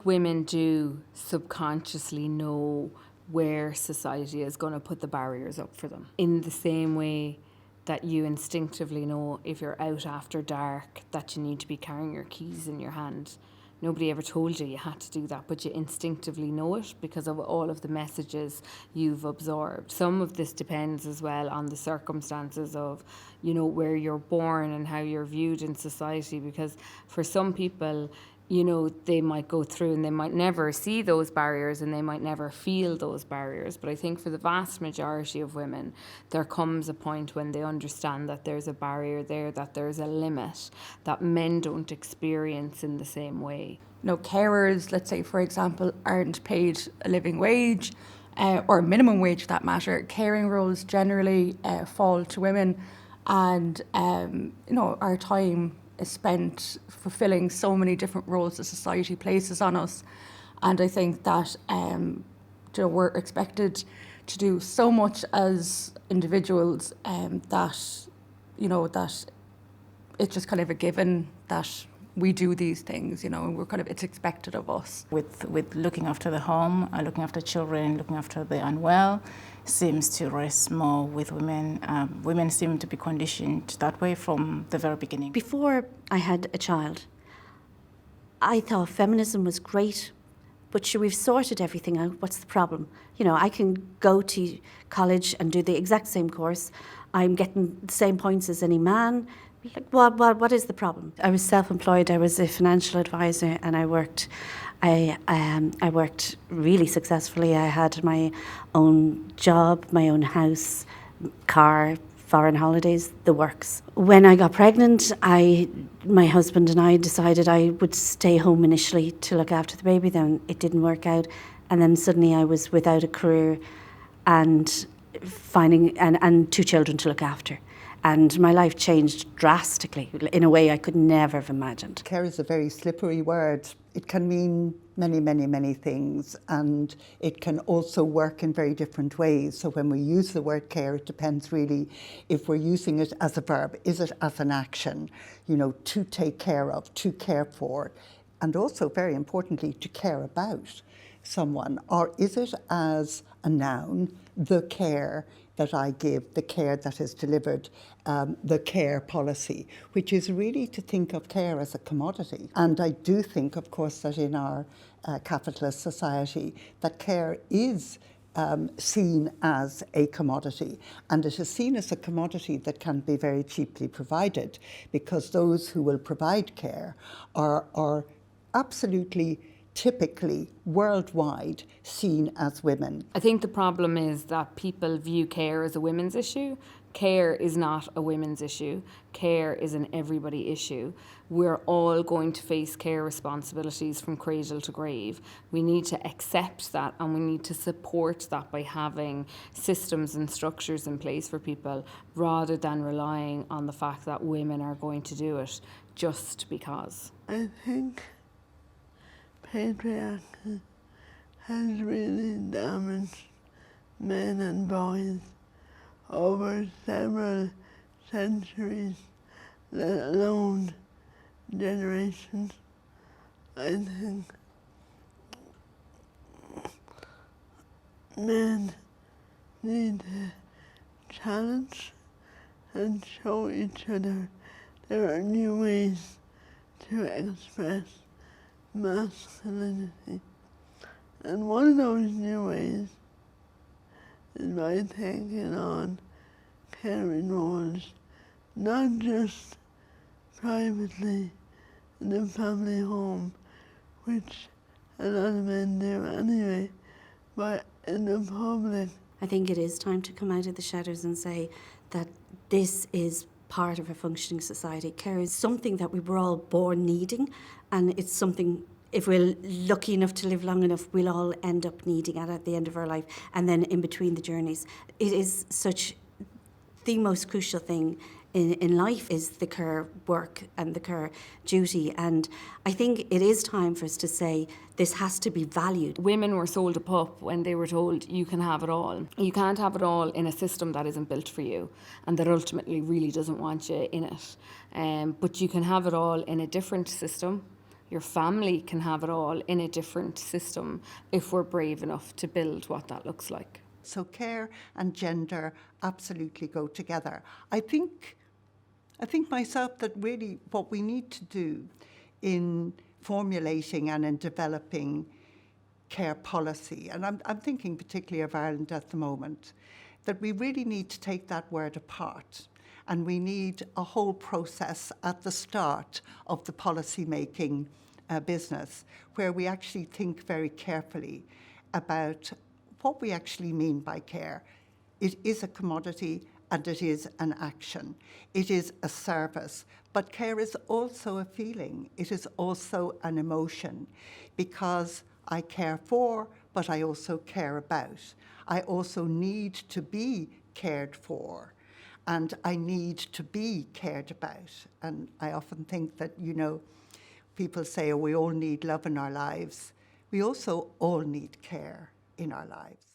Women do subconsciously know where society is going to put the barriers up for them. In the same way that you instinctively know if you're out after dark that you need to be carrying your keys in your hand. Nobody ever told you had to do that, but you instinctively know it because of all of the messages you've absorbed. Some of this depends as well on the circumstances of, where you're born and how you're viewed in society, because for some people, they might go through and they might never see those barriers and they might never feel those barriers. But I think for the vast majority of women, there comes a point when they understand that there's a barrier there, that there's a limit that men don't experience in the same way. Carers, let's say, for example, aren't paid a living wage or minimum wage for that matter. Caring roles generally fall to women, and our time is spent fulfilling so many different roles that society places on us. And I think that we're expected to do so much as individuals that it's just kind of a given that we do these things, and it's expected of us. With looking after the home, looking after children, looking after the unwell, seems to rest more with women. Women seem to be conditioned that way from the very beginning. Before I had a child, I thought feminism was great, but sure, we've sorted everything out. What's the problem? I can go to college and do the exact same course. I'm getting the same points as any man. What is the problem? I was self-employed. I was a financial advisor, and I worked really successfully. I had my own job, my own house, car, foreign holidays, the works. When I got pregnant, my husband and I decided I would stay home initially to look after the baby. Then it didn't work out, and then suddenly I was without a career and and 2 children to look after. And my life changed drastically in a way I could never have imagined. Care is a very slippery word. It can mean many, many, many things, and it can also work in very different ways. So when we use the word care, it depends really if we're using it as a verb. Is it as an action, to take care of, to care for, and also very importantly, to care about someone? Or is it as a noun, the care that I give, the care that is delivered, the care policy, which is really to think of care as a commodity. And I do think, of course, that in our capitalist society, that care is seen as a commodity, and it is seen as a commodity that can be very cheaply provided, because those who will provide care are absolutely typically worldwide seen as women. I think the problem is that people view care as a women's issue. Care is not a women's issue. Care is an everybody issue. We're all going to face care responsibilities from cradle to grave. We need to accept that, and we need to support that by having systems and structures in place for people, rather than relying on the fact that women are going to do it just because. I think patriarchy has really damaged men and boys over several centuries, let alone generations. I think men need to challenge and show each other there are new ways to express masculinity. And one of those new ways is by taking on caring roles, not just privately in the family home, which a lot of men do anyway, but in the public. I think it is time to come out of the shadows and say that this is part of a functioning society. Care is something that we were all born needing, and it's something, if we're lucky enough to live long enough, we'll all end up needing it at the end of our life, and then in between the journeys. It is such the most crucial thing in life is the care work and the care duty. And I think it is time for us to say this has to be valued. Women were sold a pup when they were told you can have it all. You can't have it all in a system that isn't built for you and that ultimately really doesn't want you in it. But you can have it all in a different system Your family can have it all in a different system if we're brave enough to build what that looks like. So care and gender absolutely go together. I think myself that really what we need to do in formulating and in developing care policy, and I'm thinking particularly of Ireland at the moment, that we really need to take that word apart, and we need a whole process at the start of the policy making business where we actually think very carefully about what we actually mean by care. It is a commodity and it is an action. It is a service. But care is also a feeling. It is also an emotion, because I care for, but I also care about. I also need to be cared for, and I need to be cared about. And I often think that, people say, oh, we all need love in our lives. We also all need care in our lives.